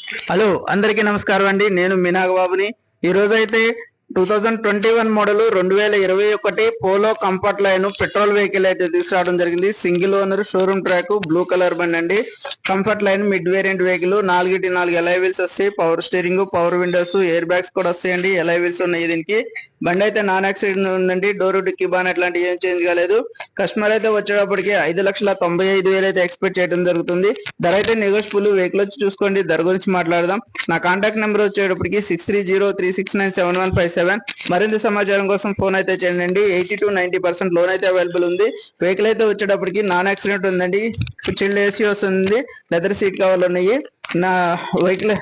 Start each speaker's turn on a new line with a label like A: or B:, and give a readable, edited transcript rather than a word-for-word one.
A: Hello అందరికీ నమస్కారం అండి. నేను మీనాగబాబుని. ఈ రోజు అయితే 2021 model 2021 Polo comfort line petrol vehicle అయితే తీసుకురావడం జరిగింది. Single owner showroom track blue colour బండి అండి. Comfort line mid variant vehicle 4 alloy wheels వస్తాయి. Power steering, power windows, air bags కూడా వస్తాయండి. ఎలై వీల్స్ ఉన్నాయి దీనికి. బండి అయితే నాన్ యాక్సిడెంట్ ఉందండి. డోర్ డిక్కీ బాన్ అట్లాంటి ఏం చేంజ్ కాలేదు. కస్టమర్ అయితే వచ్చేటప్పటికి 5,95,000 అయితే ఎక్స్పెక్ట్ చేయడం జరుగుతుంది. ధర అయితే నెగోషియబుల్. వెహికల్ వచ్చి చూసుకోండి. ధర గురించి మాట్లాడదాం. నా కాంటాక్ట్ నెంబర్ వచ్చేటప్పటికి 6303697157. మరింత సమాచారం కోసం ఫోన్ అయితే చేయండి. 80 to 90% లోన్ అయితే అవైలబుల్ ఉంది. వెహికల్ అయితే వచ్చేటప్పటికి నాన్ యాక్సిడెంట్ ఉందండి. చిల్డ్ ఏసీ వస్తుంది. లెదర్ సీట్ కవర్లు ఉన్నాయి. నా వెహికల్